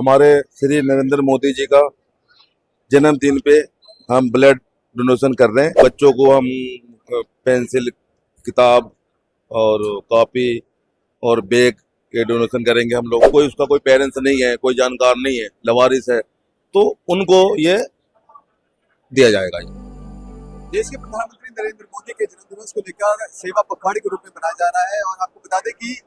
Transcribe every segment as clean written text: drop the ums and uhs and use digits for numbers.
हमारे श्री नरेंद्र मोदी जी का जन्मदिन पे हम ब्लड डोनेशन कर रहे हैं। बच्चों को हम पेंसिल, किताब और कॉपी और बैग के डोनेशन करेंगे। हम लोग कोई उसका कोई पेरेंट्स नहीं है, कोई जानकार नहीं है, लवारिस है, तो उनको ये दिया जाएगा। देश के प्रधानमंत्री नरेंद्र मोदी के जन्मदिवस को लेकर सेवा पखवाड़े के रूप में मनाया जा रहा है और आपको बता दें कि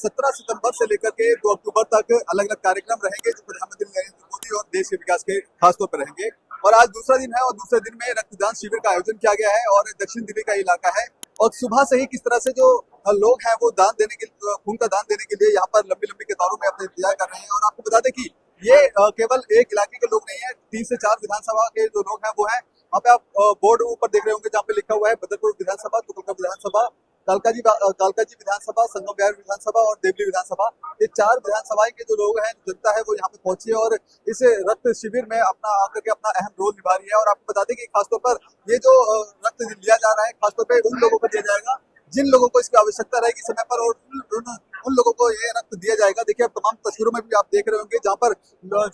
17 सितंबर से लेकर के 2 अक्टूबर तक अलग अलग कार्यक्रम रहेंगे जो प्रधानमंत्री नरेंद्र मोदी और देश के विकास के खासतौर पर रहेंगे। और आज दूसरा दिन है और दूसरे दिन में रक्तदान शिविर का आयोजन किया गया है और दक्षिण दिल्ली का इलाका है और सुबह से ही किस तरह से जो लोग हैं वो दान देने के खून का दान देने के लिए यहाँ पर लंबी लंबी कतारों में अपने इंतजार कर रहे हैं। और आपको बता दें कि ये केवल एक इलाके के लोग नहीं है, 3 से 4 विधानसभा के जो लोग हैं वो हैं। वहाँ पे आप बोर्ड ऊपर देख रहे होंगे जहाँ पे लिखा हुआ है बदरपुर विधानसभा, तुगलका विधानसभा, कालकाजी विधानसभा, संगम विहार विधानसभा और देवली विधानसभा। ये 4 विधानसभाएं के जो लोग हैं, जनता है, वो यहाँ पे पहुंची है और इस रक्त शिविर में अपना आकर के अपना अहम रोल निभा रही है। और आपको बता दें कि खासतौर पर ये जो रक्त लिया जा रहा है खासतौर पर उन लोगों को दिया जाएगा जिन लोगों को इसकी आवश्यकता रहेगी समय पर और उन लोगों को ये रक्त दिया जाएगा। देखिए आप तमाम तस्वीरों में भी आप देख रहे होंगे जहाँ पर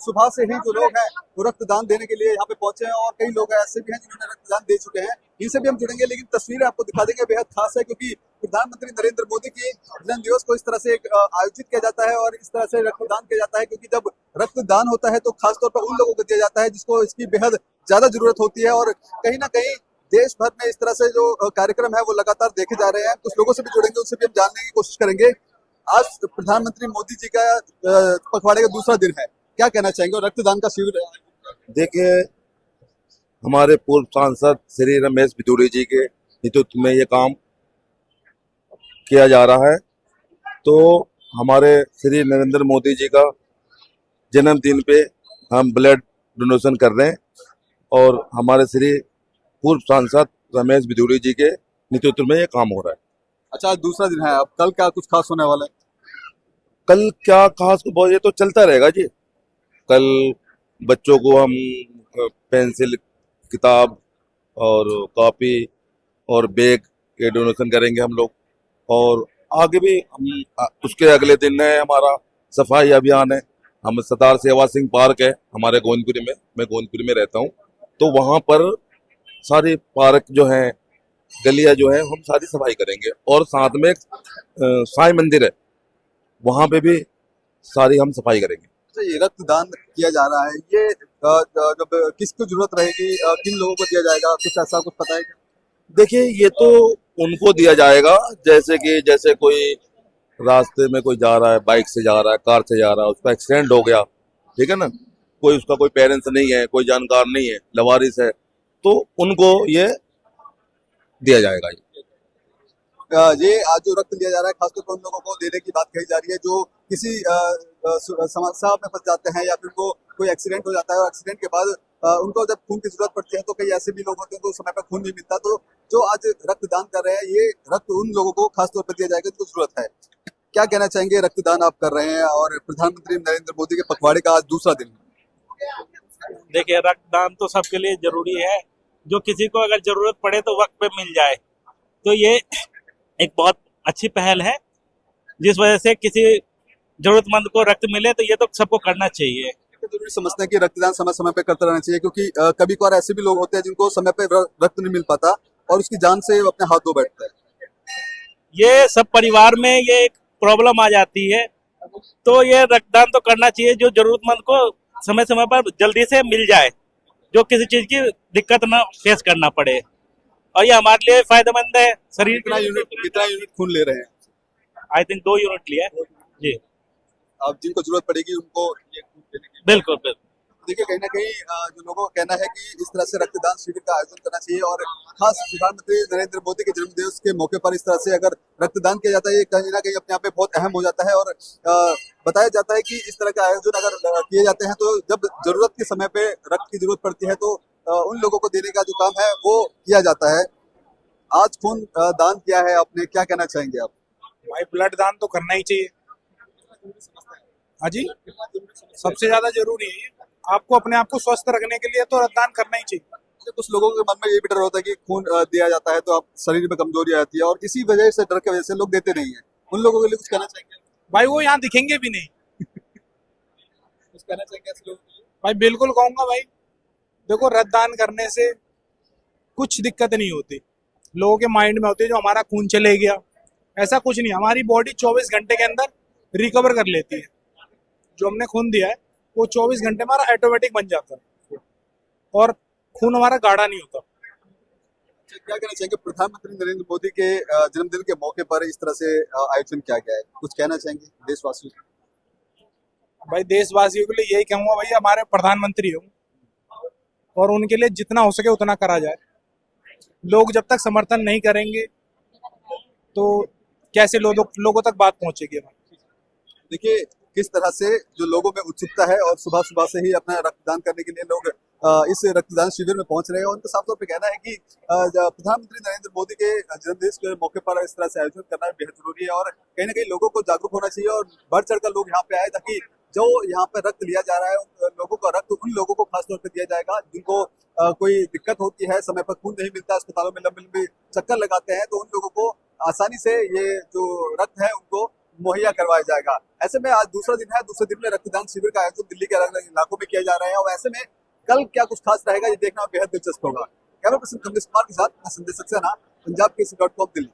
सुबह से ही जो लोग हैं वो रक्तदान देने के लिए यहाँ पे पहुंचे हैं और कई लोग ऐसे भी हैं जिन्होंने रक्तदान दे चुके हैं। इनसे भी हम जुड़ेंगे, लेकिन तस्वीरें आपको दिखा देंगे बेहद खास है क्योंकि प्रधानमंत्री नरेंद्र मोदी की जन्मदिवस को इस तरह से आयोजित किया जाता है और इस तरह से रक्तदान किया जाता है क्योंकि जब रक्तदान होता है तो खासतौर पर उन लोगों को दिया जाता है जिसको इसकी बेहद ज्यादा जरूरत होती है। और कहीं ना कहीं देश भर में इस तरह से जो कार्यक्रम है वो लगातार देखे जा रहे हैं। कुछ लोगों से भी जुड़ेंगे, उनसे भी हम जानने की कोशिश करेंगे। आज प्रधानमंत्री मोदी जी का पखवाड़े का दूसरा दिन है, क्या कहना चाहेंगे? और रक्तदान का शिविर देखिए, हमारे पूर्व सांसद श्री रमेश बिधूड़ी जी के नेतृत्व में ये काम किया जा रहा है। तो हमारे श्री नरेंद्र मोदी जी का जन्मदिन पे हम ब्लड डोनेशन कर रहे हैं और हमारे श्री पूर्व सांसद रमेश बिधूड़ी जी के नेतृत्व में ये काम हो रहा है। अच्छा, आज दूसरा दिन है, अब कल क्या कुछ खास होने वाला है? कल क्या खास, ये तो चलता रहेगा जी। कल बच्चों को हम पेंसिल, किताब और कॉपी और बैग के डोनेशन करेंगे हम लोग। और आगे भी हम उसके अगले दिन है हमारा सफाई अभियान है। हम सरदार सेवा सिंह पार्क है हमारे गोविंदपुरी में, मैं गोविंदपुरी में रहता हूँ, तो वहाँ पर सारी पार्क जो है, गलियां जो है, हम सारी सफाई करेंगे। और साथ में एक साईं मंदिर है, वहाँ पे भी सारी हम सफाई करेंगे। तो ये रक्तदान किया जा रहा है, ये जब किसको जरूरत रहेगी, किन लोगों को दिया जाएगा, कुछ ऐसा कुछ पता है क्या? देखिए, ये तो उनको दिया जाएगा जैसे कोई रास्ते में कोई जा रहा है, बाइक से जा रहा है, कार से जा रहा है, उसका एक्सीडेंट हो गया, ठीक है ना, कोई उसका कोई पेरेंट्स नहीं है, कोई जानकार नहीं है, लवारिस है, तो उनको ये दिया जाएगा। ये आज जो रक्त लिया जा रहा है खासतौर पर उन लोगों को देने की बात कही जा रही है जो किसी समस्या में फंस जाते हैं या फिर उनको कोई एक्सीडेंट हो जाता है और एक्सीडेंट के बाद उनको जब खून की जरूरत पड़ती है तो कई ऐसे भी लोग होते हैं तो समय पर खून नहीं मिलता। तो जो आज रक्तदान कर रहे हैं, ये रक्त उन लोगों को खासतौर पर दिया जाएगा जिनको जरूरत है। क्या कहना चाहेंगे? रक्तदान आप कर रहे हैं और प्रधानमंत्री नरेंद्र मोदी के पखवाड़े का आज दूसरा दिन है। देखिए, रक्तदान तो सबके लिए जरूरी है। जो किसी को अगर जरूरत पड़े तो वक्त पे मिल जाए, तो ये एक बहुत अच्छी पहल है जिस वजह से किसी जरूरतमंद को रक्त मिले, तो ये तो सबको करना चाहिए। जरूरी समझते हैं कि रक्तदान समय समय पे करते रहना चाहिए क्योंकि कभी कभार ऐसे भी लोग होते हैं जिनको समय पे रक्त नहीं मिल पाता और उसकी जान से अपने हाथ धो बैठते हैं। ये सब परिवार में ये एक प्रॉब्लम आ जाती है, तो ये रक्तदान तो करना चाहिए जो जरूरतमंद को समय समय पर जल्दी से मिल जाए, जो किसी चीज की दिक्कत ना फेस करना पड़े, और ये हमारे लिए फायदेमंद है। शरीर कितना यूनिट खून ले रहे हैं? आई थिंक 2 यूनिट लिया है जी। अब जिनको जरूरत पड़ेगी उनको ये खून देने की। बिल्कुल बिल्कुल। देखिए, कहीं ना कहीं जो लोगों का कहना है कि इस तरह से रक्तदान शिविर का आयोजन करना चाहिए और खास प्रधानमंत्री नरेंद्र मोदी के जन्मदिवस के मौके पर इस तरह से अगर रक्तदान किया जाता है, ये कहीं ना कहीं अपने आप में बहुत अहम हो जाता है। और बताया जाता है कि इस तरह का आयोजन अगर किए जाते हैं तो जब जरूरत के समय पे रक्त की जरूरत पड़ती है तो उन लोगों को देने का जो काम है वो किया जाता है। आज खून दान किया है आपने, क्या कहना चाहेंगे आप? भाई, ब्लड दान तो करना ही चाहिए। हाँ जी, सबसे ज्यादा जरूरी है। आपको अपने आप को स्वस्थ रखने के लिए तो रक्तदान करना ही चाहिए। कुछ लोगों के मन में ये भी डर होता है कि खून दिया जाता है तो आप शरीर में कमजोरी आ जाती है और इसी वजह से, डर की वजह से लोग देते नहीं है। उन लोगों के लिए कुछ कहना चाहेंगे? भाई, वो यहाँ दिखेंगे भी नहीं। कुछ कहना चाहेंगे ऐसे लोगों के लिए? भाई बिल्कुल कहूंगा भाई, देखो रक्तदान करने से कुछ दिक्कत नहीं होती, लोगों के माइंड में होती है जो हमारा खून चले गया, ऐसा कुछ नहीं। हमारी बॉडी 24 घंटे के अंदर रिकवर कर लेती है, जो हमने खून दिया है वो 24 घंटे हमारा ऑटोमेटिक बन जाता है और खून हमारा गाढ़ा नहीं होता। अच्छा, क्या कहना चाहेंगे प्रधानमंत्री नरेंद्र मोदी के जन्मदिन के मौके पर इस तरह से आयोजन किया गया है, कुछ कहना चाहेंगे देशवासियों को? भाई देशवासियों के लिए यही कहूंगा, भाई हमारे प्रधानमंत्री हो और उनके लिए जितना हो सके उतना करा जाए। लोग जब तक समर्थन नहीं करेंगे तो कैसे लोगों तक बात पहुंचेगी हमारी। देखिए किस तरह से जो लोगों में उत्सुकता है और सुबह सुबह से ही अपना रक्तदान करने के लिए लोग इस रक्तदान शिविर में पहुंच रहे हैं। और उनका साफ तौर पे कहना है कि प्रधानमंत्री नरेंद्र मोदी के जन्मदिन के मौके पर इस तरह से आयोजन करना बेहद जरूरी है और कहीं ना कहीं लोगों को जागरूक होना चाहिए और बढ़ चढ़कर लोग यहाँ पे आए, ताकि जो यहाँ पे रक्त लिया जा रहा है उन लोगों का रक्त उन लोगों को खासतौर पर दिया जाएगा जिनको कोई दिक्कत होती है, समय पर खून नहीं मिलता, अस्पतालों में लंबे लंबे चक्कर लगाते हैं, तो उन लोगों को आसानी से ये जो रक्त है उनको मुहैया करवाया जाएगा। ऐसे में आज दूसरा दिन है, दूसरे दिन में रक्तदान शिविर का आयोजन दिल्ली के अलग अलग इलाकों में किया जा रहा है और ऐसे में कल क्या कुछ खास रहेगा ये देखना बेहद दिलचस्प होगा। कैमरा पर्सन कमलेश कुमार के साथ मैं संजय सक्सेना, पंजाब केसरी.com दिल्ली।